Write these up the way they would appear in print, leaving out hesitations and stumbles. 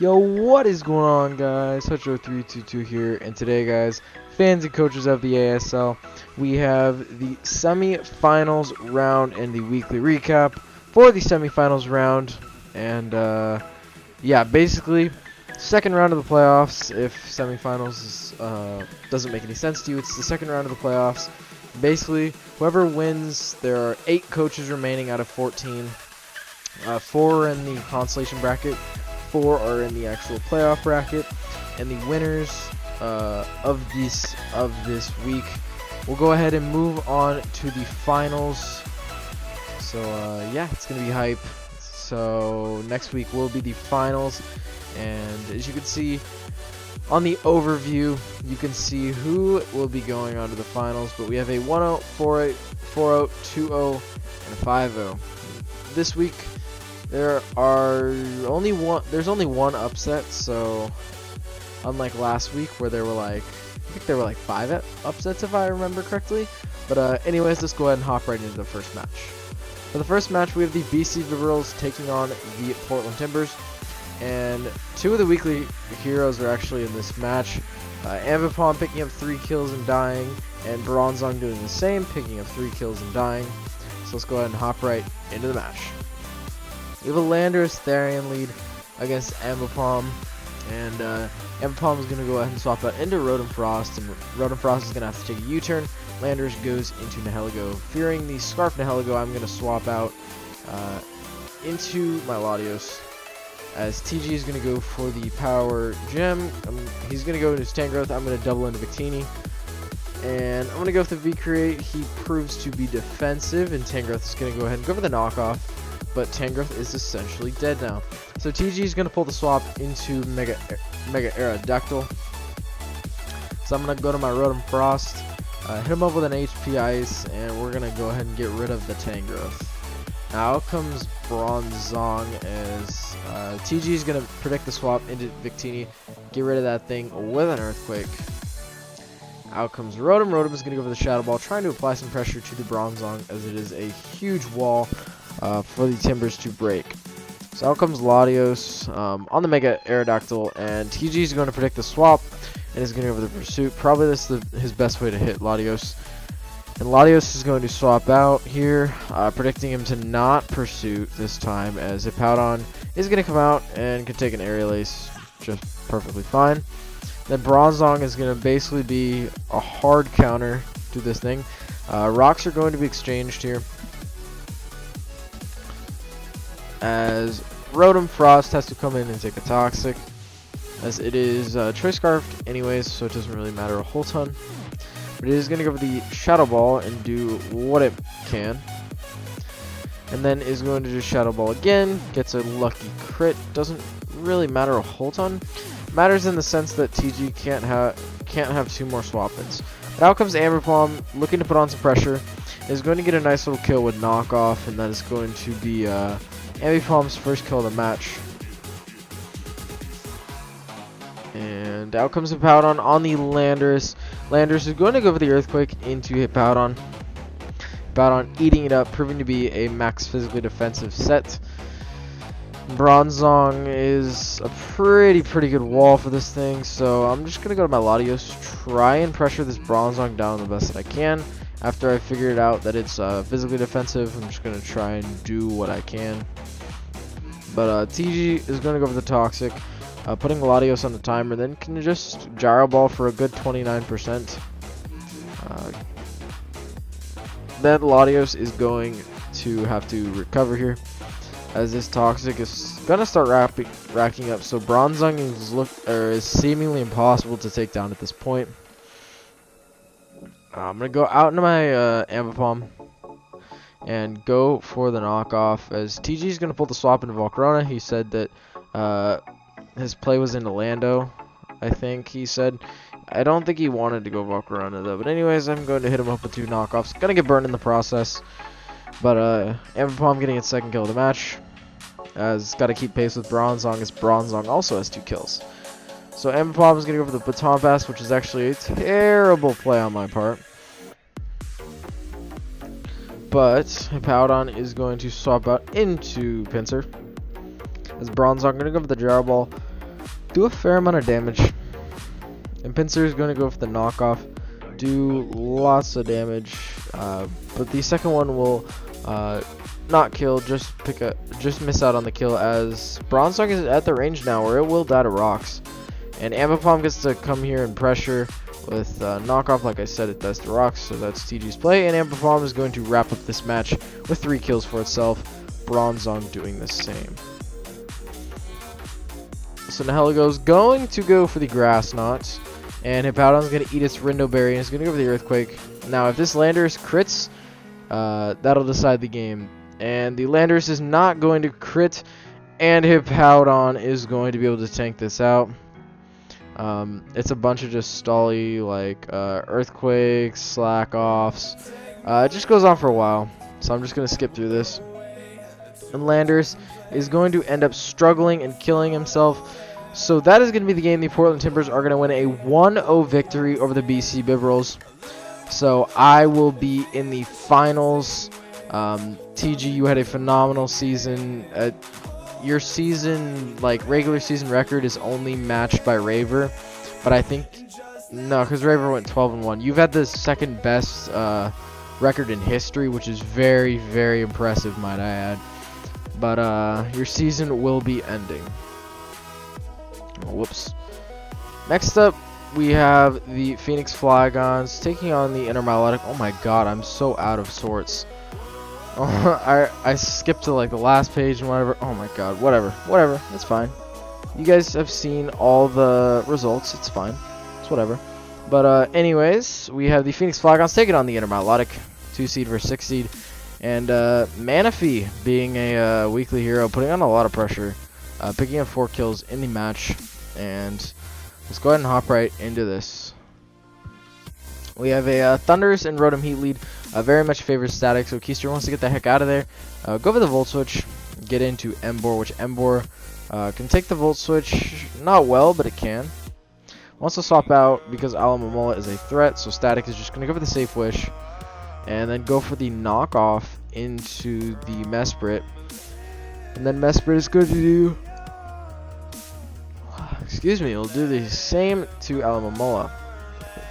Yo, what is going on, guys? Hutcho322 here, and today, guys, fans and coaches of the ASL, we have the semifinals round and the weekly recap for the semifinals round. And yeah, basically, second round of the playoffs. If semifinals doesn't make any sense to you, it's the second round of the playoffs. Basically, whoever wins, there are 8 coaches remaining out of 14. 4 in the consolation bracket. 4 are in the actual playoff bracket, and the winners of this week will go ahead and move on to the finals. So yeah, it's gonna be hype. So next week will be the finals, and as you can see on the overview, you can see who will be going on to the finals. But we have a 1-0, 4-8, 4-0, 2-0, and a 5-0. This week there's only one upset, so unlike last week where there were I think there were 5 upsets if I remember correctly. But anyways, let's go ahead and hop right into the first match. For the first match, we have the BC Liberals taking on the Portland Timbers, and 2 of the weekly heroes are actually in this match. Ambipom picking up 3 kills and dying, and Bronzong doing the same, picking up 3 kills and dying. So let's go ahead and hop right into the match. We have a Landorus Therian lead against Ambipom, and Ambipom is going to go ahead and swap out into Rotom Frost, and Rotom Frost is going to have to take a U-turn. Landorus goes into Nihilego. Fearing the Scarf Nihilego, I'm going to swap out into my Latios, as TG is going to go for the Power Gem. He's going to go into his Tangrowth. I'm going to double into Victini, and I'm going to go with the V-Create. He proves to be defensive, and Tangrowth is going to go ahead and go for the knockoff. But Tangrowth is essentially dead now. So TG is going to pull the swap into Mega Aerodactyl. So I'm going to go to my Rotom Frost, hit him up with an HP Ice, and we're going to go ahead and get rid of the Tangrowth. Now out comes Bronzong, as TG is going to predict the swap into Victini, get rid of that thing with an Earthquake. Out comes Rotom. Rotom is going to go for the Shadow Ball, trying to apply some pressure to the Bronzong, as it is a huge wall for the Timbers to break. So out comes Latios on the Mega Aerodactyl, and TG is going to predict the swap and is going to go for the Pursuit. Probably this is his best way to hit Latios. And Latios is going to swap out here, predicting him to not Pursuit this time, as Hippowdon is going to come out and can take an Aerial Ace just perfectly fine. Then Bronzong is going to basically be a hard counter to this thing. Rocks are going to be exchanged here, as Rotom Frost has to come in and take a Toxic, as it is Choice Scarfed anyways, so it doesn't really matter a whole ton. But it is going to go for the Shadow Ball and do what it can, and then is going to do Shadow Ball again, gets a lucky crit. Doesn't really matter a whole ton. Matters in the sense that TG can't have 2 more swap-ins. But out comes Ambipom, looking to put on some pressure, is going to get a nice little kill with knockoff, and that is going to be Ambipom's first kill of the match. And out comes Hippowdon on the Landorus. Landorus is going to go for the Earthquake into Hippowdon. Hippowdon eating it up, proving to be a max physically defensive set. Bronzong is a pretty good wall for this thing, so I'm just going to go to my Latios, try and pressure this Bronzong down the best that I can. After I figured out that it's physically defensive, I'm just going to try and do what I can. But TG is going to go for the Toxic, putting Latios on the timer, then can just Gyro Ball for a good 29%. Then Latios is going to have to recover here, as this Toxic is going to start racking up. So Bronzong is seemingly impossible to take down at this point. I'm going to go out into my Ambipom and go for the knockoff, as TG is going to pull the swap into Volcarona. He said that his play was into Lando, I think he said. I don't think he wanted to go Volcarona though, but anyways, I'm going to hit him up with 2 knockoffs. Going to get burned in the process, but Ambipom getting its second kill of the match, as it's got to keep pace with Bronzong, as Bronzong also has 2 kills. So Ambipom is going to go for the Baton Pass, which is actually a terrible play on my part. But Hippowdon is going to swap out into Pinsir, as Bronzong going to go for the Gyro Ball, do a fair amount of damage. And Pinsir is going to go for the knockoff, do lots of damage, but the second one will not kill, just miss out on the kill, as Bronzong is at the range now where it will die to rocks. And Ambipom gets to come here and pressure with knockoff. Like I said, it dies to rocks, so that's TG's play. And Ambipom is going to wrap up this match with 3 kills for itself. Bronzong doing the same. So Nihilgo's going to go for the Grass Knot, and Hippowdon's going to eat its Rindo Berry, and it's going to go for the Earthquake. Now, if this Landorus crits, that'll decide the game. And the Landorus is not going to crit, and Hippowdon is going to be able to tank this out. It's a bunch of just stally, like, Earthquakes, Slack-offs. It just goes on for a while, so I'm just going to skip through this. And Landorus is going to end up struggling and killing himself. So that is going to be the game. The Portland Timbers are going to win a 1-0 victory over the BC Bibberls. So I will be in the finals. TG, you had a phenomenal season. Your season, like regular season record, is only matched by Raver. But I think, no, because Raver went 12-1. You've had the second best record in history, which is very, very impressive, might I add. But your season will be ending. Oh, whoops. Next up, we have the Phoenix Flygons taking on the Intermilotic. Oh my god, I'm so out of sorts. Oh, I skipped to like the last page and whatever. Oh my god, whatever, that's fine. You guys have seen all the results, it's fine. It's whatever. But anyways, we have the Phoenix Flygons taking on the Intermilotic, 2 seed versus 6 seed. And Manaphy, being a weekly hero, putting on a lot of pressure, picking up 4 kills in the match. And let's go ahead and hop right into this. We have a Thunderous and Rotom Heat lead, very much favors Static, so Keister wants to get the heck out of there. Go for the Volt Switch, get into Emboar, which Emboar can take the Volt Switch, not well, but it can. Wants to swap out because Alomomola is a threat, so Static is just going to go for the Safe Wish. And then go for the knockoff into the Mesprit. And then Mesprit is going to do, excuse me, it'll do the same to Alomomola.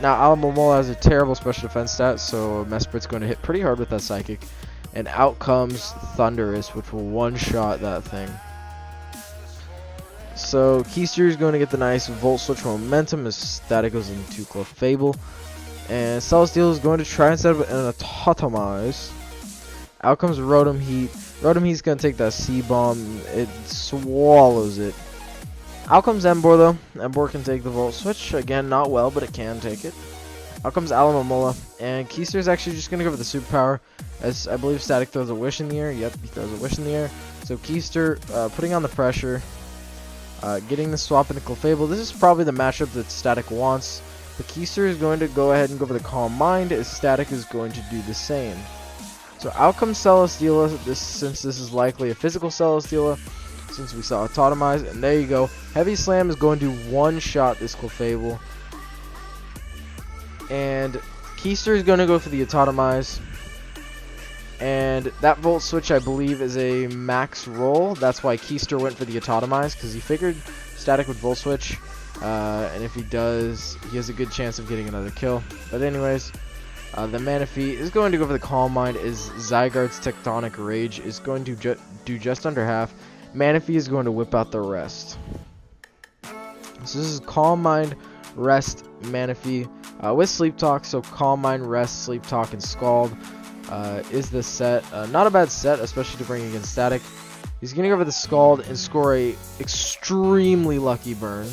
Now, Alomomola has a terrible special defense stat, so Mesprit's going to hit pretty hard with that Psychic. And out comes Thunderous, which will one-shot that thing. So, Keister is going to get the nice Volt Switch momentum as Static goes into Clefable. And Celesteal is going to try and set up an Autotomize. Out comes Rotom Heat. Rotom Heat's going to take that C-Bomb. It swallows it. Out comes Emboar, though. Emboar can take the Volt Switch. Again, not well, but it can take it. Out comes Alomomola. And Keister is actually just going to go for the Superpower, as I believe Static throws a Wish in the air. Yep, he throws a Wish in the air. So Keister putting on the pressure. Getting the swap into Clefable. This is probably the matchup that Static wants. The Keister is going to go ahead and go for the Calm Mind, as Static is going to do the same. So out comes Celesteela, since this is likely a physical Celesteela, since we saw Autotomize, and there you go. Heavy Slam is going to one-shot this Clefable. And Keister is going to go for the Autotomize. And that Volt Switch, I believe, is a max roll. That's why Keister went for the Autotomize, because he figured Static would Volt Switch. And if he does, he has a good chance of getting another kill. But anyways, the Manaphy is going to go for the Calm Mind, as Zygarde's Tectonic Rage is going to do just under half. Manaphy is going to whip out the rest. So this is Calm Mind, Rest, Manaphy, with Sleep Talk. So Calm Mind, Rest, Sleep Talk, and Scald is the set. Not a bad set, especially to bring against Static. He's going to go for the Scald and score a extremely lucky burn.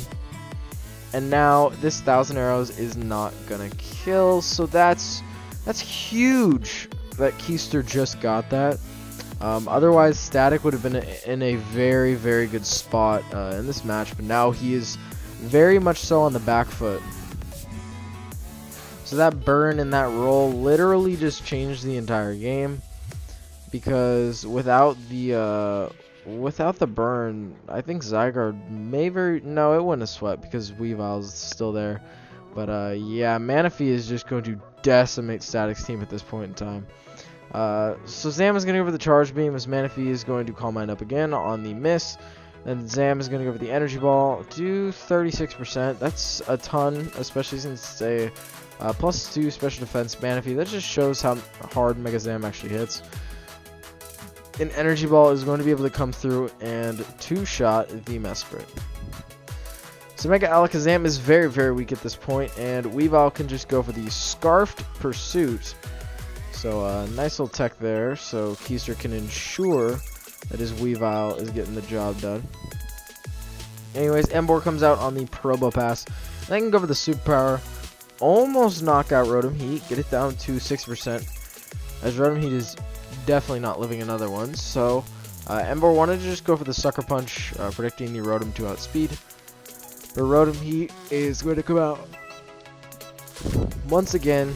And now this 1,000 Arrows is not gonna kill, so that's huge that Keister just got that. Otherwise, Static would have been in a very, very good spot in this match, but now he is very much so on the back foot. So that burn and that roll literally just changed the entire game, because without the burn, I think Zygarde may no, it wouldn't have swept because Weavile's still there. But yeah, Manaphy is just going to decimate Static's team at this point in time. So Zam is going to go for the Charge Beam, as Manaphy is going to Calm Mind up again on the miss. Then Zam is going to go for the energy ball, do 36%. That's a ton, especially since it's a +2 special defense Manaphy. That just shows how hard Mega Zam actually hits. An energy ball is going to be able to come through and two-shot the Mesprit. So Mega Alakazam is very, very weak at this point, and Weavile can just go for the Scarfed Pursuit. So nice little tech there, so Keister can ensure that his Weavile is getting the job done. Anyways, Emboar comes out on the Probopass. And I can go for the Superpower, almost knock out Rotom Heat, get it down to 6%, as Rotom Heat is definitely not living another one. So Emboar wanted to just go for the Sucker Punch, predicting the Rotom to outspeed. The Rotom Heat is going to come out once again,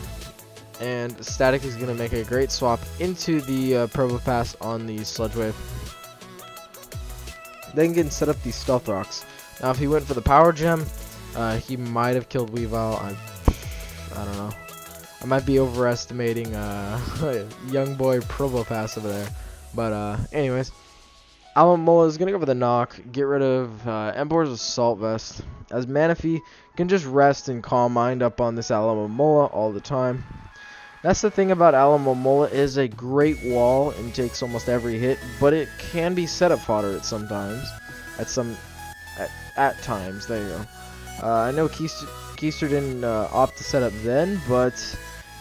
and Static is going to make a great swap into the Probopass on the Sludge Wave. Then can set up the Stealth Rocks. Now if he went for the Power Gem, he might have killed Weavile. I don't know. I might be overestimating young boy Probopass over there. But anyways, Alomomola is going to go for the knock, get rid of Emboar's Assault Vest, as Manaphy can just rest and Calm Mind up on this Alomomola all the time. That's the thing about Alomomola, is a great wall and takes almost every hit, but it can be setup fodder at sometimes. At times, there you go. I know Keister didn't opt to set up then, but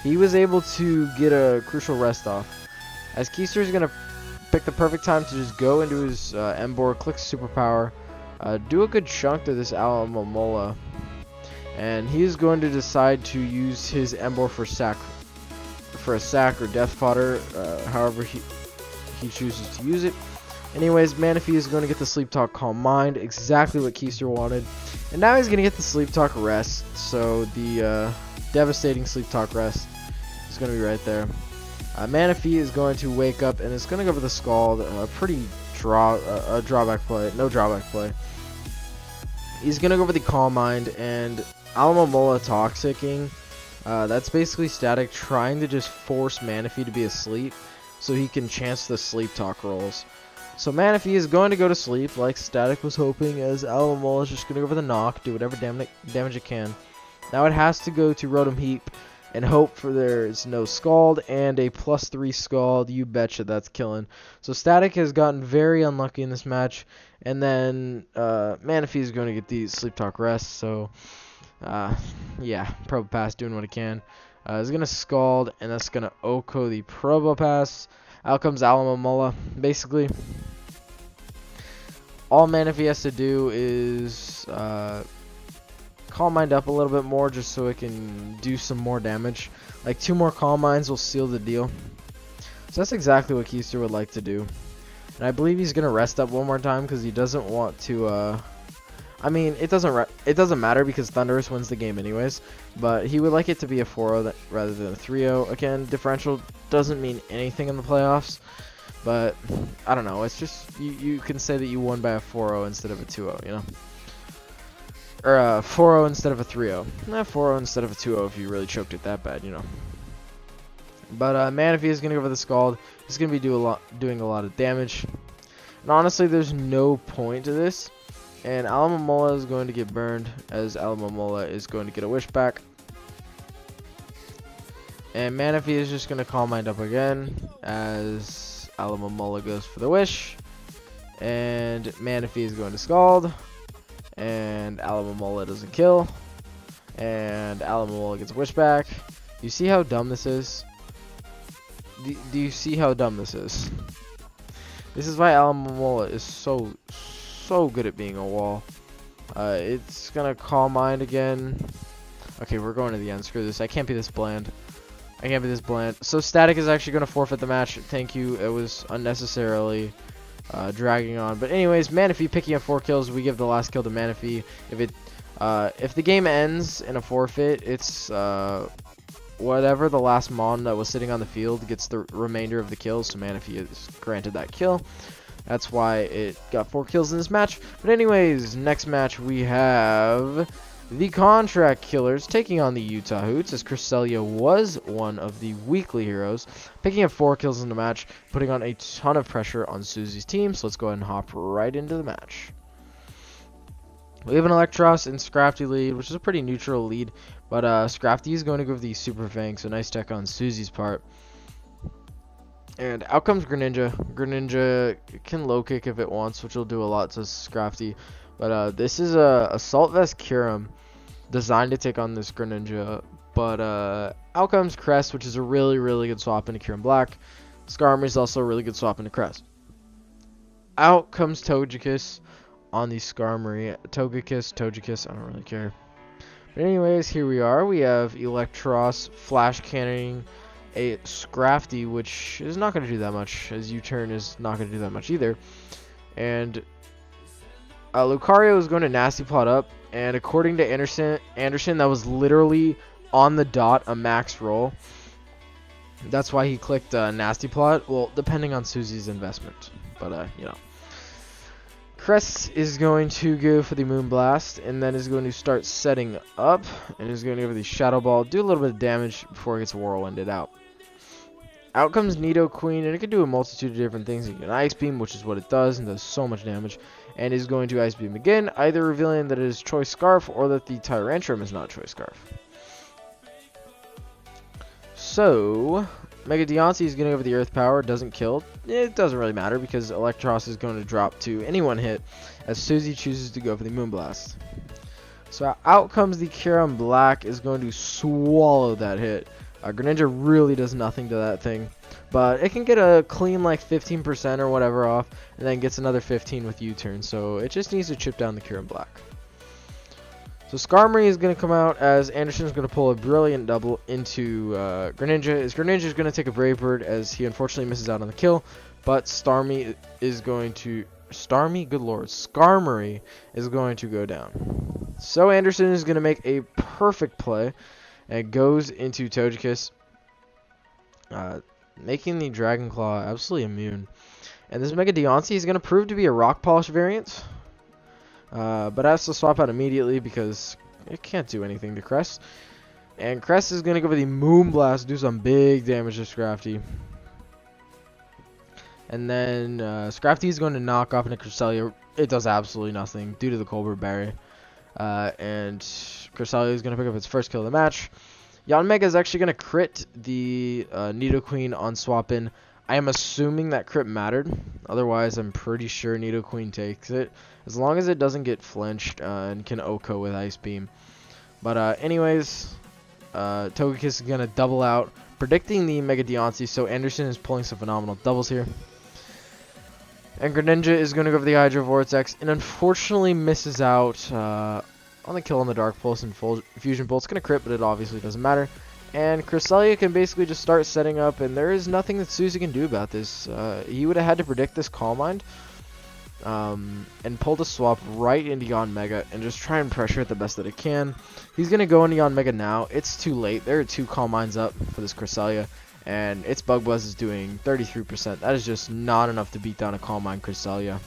he was able to get a crucial rest off. As Keister is going to pick the perfect time to just go into his Emboar, click Superpower, do a good chunk to this Alomomola, and he's going to decide to use his Emboar for a sack or death fodder, however he chooses to use it. Anyways, Manaphy is going to get the Sleep Talk Calm Mind, exactly what Keister wanted, and now he's going to get the Sleep Talk Rest. So the devastating Sleep Talk Rest is going to be right there. Manaphy is going to wake up and it's going to go for the Scald, pretty drawback play, no drawback play. He's going to go for the Calm Mind, and Alomomola Toxicking. That's basically Static trying to just force Manaphy to be asleep so he can chance the Sleep Talk rolls. So Manaphy is going to go to sleep like Static was hoping, as Alomomola is just going to go for the knock, do whatever damage it can. Now it has to go to Rotom Heap and hope for there's no Scald and a +3 Scald. You betcha that's killing. So Static has gotten very unlucky in this match, and then Manaphy is going to get the Sleep Talk Rest. So yeah, Probopass doing what it can. It's going to Scald, and that's going to Oko the Probopass. Out comes Alomomola. Basically, all Manaphy has to do is Calm Mind up a little bit more just so it can do some more damage. Like 2 more Calm Minds will seal the deal. So that's exactly what Keister would like to do. And I believe he's going to rest up one more time because he doesn't want to... I mean, it doesn't matter because Thundurus wins the game anyways, but he would like it to be a 4-0 rather than a 3-0. Again, differential doesn't mean anything in the playoffs, but I don't know. It's just you can say that you won by a 4-0 instead of a 2-0, you know, or a 4-0 instead of a 3-0. Not 4-0 instead of a 2-0 if you really choked it that bad, you know. But Manaphy is gonna go for the Scald. He's gonna be doing a lot of damage, and honestly, there's no point to this. And Alomomola is going to get burned, as Alomomola is going to get a Wish back. And Manaphy is just going to Calm Mind up again, as Alomomola goes for the Wish. And Manaphy is going to Scald. And Alomomola doesn't kill. And Alomomola gets a Wish back. You see how dumb this is? Do you see how dumb this is? This is why Alomomola is so good at being a wall. It's gonna Calm Mind again. Okay, we're going to the end. Screw this. I can't be this bland. So Static is actually gonna forfeit the match. Thank you. It was unnecessarily dragging on. But anyways, Manaphy picking up 4 kills. We give the last kill to Manaphy. If the game ends in a forfeit, it's whatever the last Mon that was sitting on the field gets the remainder of the kills. So Manaphy is granted that kill. That's why it got 4 kills in this match. But anyways, next match we have The Contract Killers taking on the Utah Hoots, as Cresselia was one of the weekly heroes, picking up 4 kills in the match, putting on a ton of pressure on Susie's team. So let's go ahead and hop right into the match. We have an Electros and Scrafty lead, which is a pretty neutral lead, but Scrafty is going to go with the Super Fang, so nice tech on Susie's part. And out comes Greninja. Greninja can low kick if it wants, which will do a lot to Scrafty. But this is a Assault Vest Kyurem designed to take on this Greninja. But out comes Crest, which is a really, really good swap into Kyurem Black. Skarmory is also a really good swap into Crest. Out comes Togekiss on the Skarmory. Togekiss, I don't really care. But anyways, here we are. We have Electros Flash Cannoning a Scrafty, which is not going to do that much, as U-turn is not going to do that much either. And Lucario is going to Nasty Plot up, and according to Anderson, that was literally on the dot a max roll. That's why he clicked Nasty Plot. Well, depending on Susie's investment, but you know. Crest is going to go for the Moonblast, and then is going to start setting up, and is going to go for the Shadow Ball, do a little bit of damage before it gets Whirlwinded out. Out comes Nidoqueen, and it can do a multitude of different things. It can Ice Beam, which is what it does, and does so much damage, and is going to Ice Beam again, either revealing that it is Choice Scarf, or that the Tyrantrum is not Choice Scarf. So Mega Deontay is going to go for the Earth Power, doesn't kill. It doesn't really matter because Electros is going to drop to any one hit as Susie chooses to go for the Moonblast. So out comes the Kyurem Black, is going to swallow that hit. Greninja really does nothing to that thing, but it can get a clean like 15% or whatever off, and then gets another 15 with U-turn, so it just needs to chip down the Kyurem Black. So Skarmory is going to come out as Anderson is going to pull a brilliant double into Greninja. Greninja is going to take a Brave Bird as he unfortunately misses out on the kill, but Skarmory is going to go down. So Anderson is going to make a perfect play and goes into Togekiss, making the Dragon Claw absolutely immune. And this Mega Deontay is going to prove to be a Rock Polish variant. But has to swap out immediately because it can't do anything to Crest. And Crest is going to go for the Moonblast, do some big damage to Scrafty. And then Scrafty is going to knock off into Cresselia. It does absolutely nothing due to the Colbert Berry. And Cresselia is going to pick up its first kill of the match. Yanmega is actually going to crit the Nidoqueen on swap in. I am assuming that crit mattered. Otherwise, I'm pretty sure Nidoqueen takes it. As long as it doesn't get flinched and can OHKO with Ice Beam. But anyways, Togekiss is going to double out, predicting the Mega Deontay. So Anderson is pulling some phenomenal doubles here. And Greninja is going to go for the Hydro Vortex and unfortunately misses out on the kill on the Dark Pulse and Fusion Bolt's going to crit, but it obviously doesn't matter. And Cresselia can basically just start setting up, and there is nothing that Susie can do about this. He would have had to predict this Calm Mind, and pull the swap right into Yanmega and just try and pressure it the best that it can. He's going to go into Yanmega now. It's too late. There are 2 Calm Minds up for this Cresselia, and its Bug Buzz is doing 33%. That is just not enough to beat down a Calm Mind Cresselia.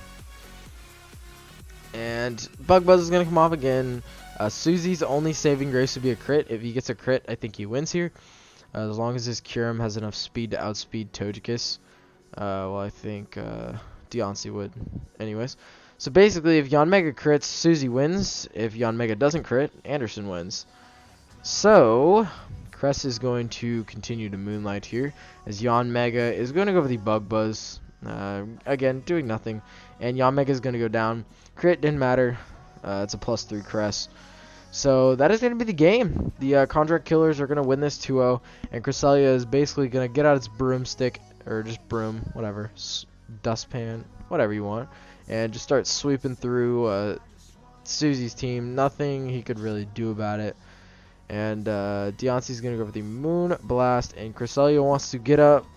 And Bug Buzz is going to come off again. Susie's only saving grace would be a crit. If he gets a crit, I think he wins here. As long as his Kyurem has enough speed to outspeed Togekiss. Well, I think Deontay would. Anyways. So basically, if Yanmega crits, Susie wins. If Yanmega doesn't crit, Anderson wins. So Crest is going to continue to Moonlight here. As Yanmega is going to go for the Bug Buzz. Again, doing nothing. And Yanmega is going to go down. Crit didn't matter. It's a +3 Crest. So that is going to be the game. The Contract Killers are going to win this 2-0. And Cresselia is basically going to get out its broomstick. Or just broom. Whatever. Dustpan. Whatever you want. And just start sweeping through Susie's team. Nothing he could really do about it. And Deontay's going to go for the Moon Blast. And Cresselia wants to get up.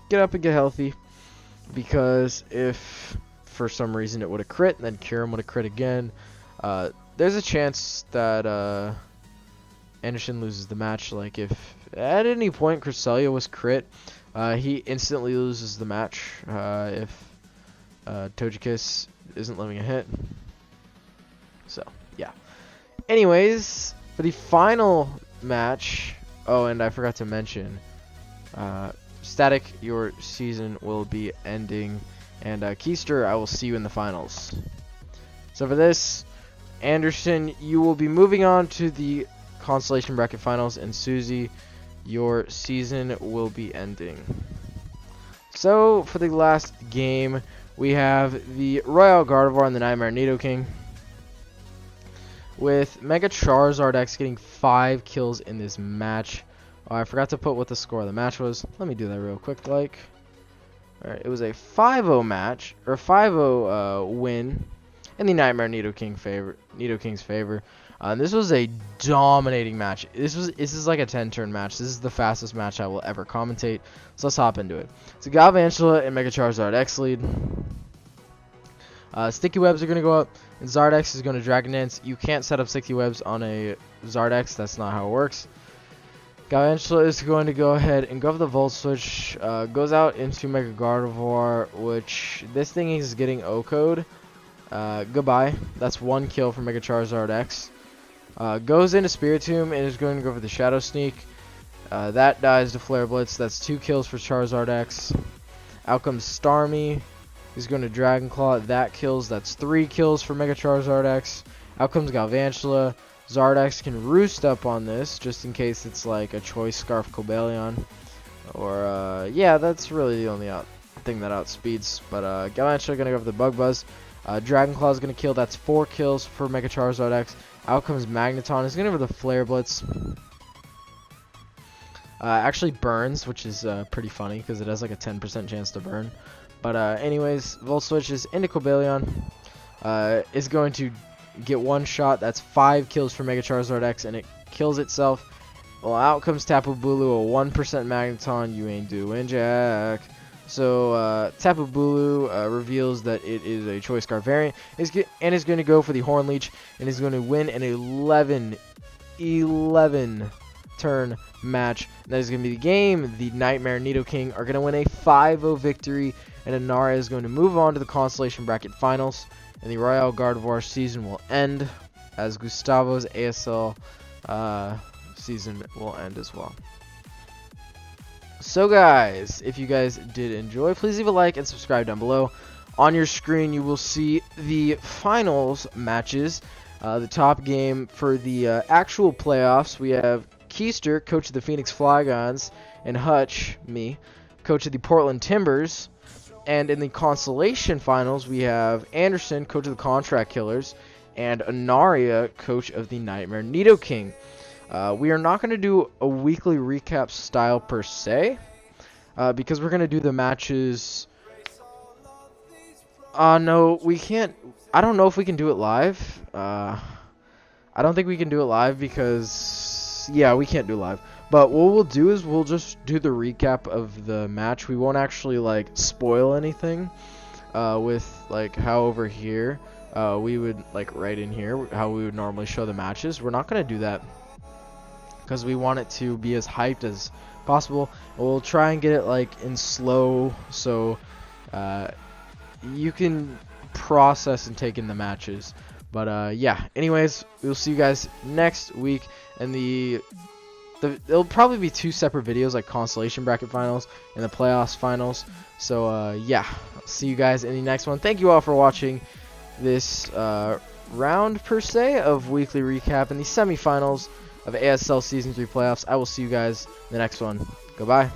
Get up and get healthy. Because if for some reason it would have crit, and then Kyurem would have crit again, there's a chance that Anderson loses the match. Like if at any point Cresselia was crit, he instantly loses the match if Togekiss isn't living a hit. So yeah. Anyways, for the final match, oh, and I forgot to mention, Static, your season will be ending, and Keister, I will see you in the finals. So for this, Anderson, you will be moving on to the Constellation Bracket Finals, and Susie, your season will be ending. So for the last game, we have the Royal Gardevoir and the Nightmare Nidoking, with Mega Charizard X getting 5 kills in this match. Oh, I forgot to put what the score of the match was. Let me do that real quick. Alright, it was a 5-0 match, or 5-0 win in the Nightmare Nidoking's favor. And this was a dominating match. This is like a 10-turn match. This is the fastest match I will ever commentate. So let's hop into it. So Galvantula and Mega Charizard X lead. Sticky Webs are going to go up, and Zardex is going to Dragon Dance. You can't set up Sticky Webs on a Zardex. That's not how it works. Galvantula is going to go ahead and go for the Volt Switch. Goes out into Mega Gardevoir, which this thing is getting O-Code. Goodbye. That's 1 kill for Mega Charizard X. Goes into Spiritomb and is going to go for the Shadow Sneak. That dies to Flare Blitz. That's 2 kills for Charizard X. Out comes Starmie. He's going to Dragon Claw. That kills. That's 3 kills for Mega Charizard X. Out comes Galvantula. Zardex can roost up on this just in case it's like a Choice Scarf Cobalion. Or, yeah, that's really the only thing that outspeeds. But Galvantula going to go for the Bug Buzz. Dragon Claw is going to kill. That's 4 kills for Mega Charizard X. Out comes Magneton. He's going to go for the Flare Blitz. Actually burns, which is pretty funny because it has like a 10% chance to burn. But anyways, Volt Switch is into Cobalion. Is going to get 1 shot. That's 5 kills for Mega Charizard X, and it kills itself. Well, out comes Tapu Bulu, a 1% Magneton. You ain't doing jack. So Tapu Bulu reveals that it is a Choice Scarf variant, and is going to go for the Horn Leech, and is going to win an 11 turn match. And that is going to be the game. The Nightmare Nidoking are going to win a 5-0 victory, and Inara is going to move on to the Constellation Bracket Finals, and the Royal Gardevoir season will end, as Gustavo's ASL season will end as well. So guys, if you guys did enjoy, please leave a like and subscribe down below. On your screen you will see the finals matches. The top game for the actual playoffs, we have Keister, coach of the Phoenix Flygons, and Hutch, me, coach of the Portland Timbers. And in the Constellation Finals, we have Anderson, coach of the Contract Killers, and Anaria, coach of the Nightmare Nidoking. We are not going to do a weekly recap style per se, because we're going to do the matches. No, we can't. I don't know if we can do it live. I don't think we can do it live because, yeah, we can't do it live. But what we'll do is we'll just do the recap of the match. We won't actually like spoil anything with like how over here we would like right in here how we would normally show the matches. We're not going to do that because we want it to be as hyped as possible. We'll try and get it like in slow so you can process and take in the matches. But yeah, anyways, we'll see you guys next week, and it'll probably be 2 separate videos, like Constellation Bracket Finals and the Playoffs Finals. So yeah, I'll see you guys in the next one. Thank you all for watching this round per se of weekly recap in the semifinals of ASL Season 3 playoffs. I will see you guys in the next one. Goodbye.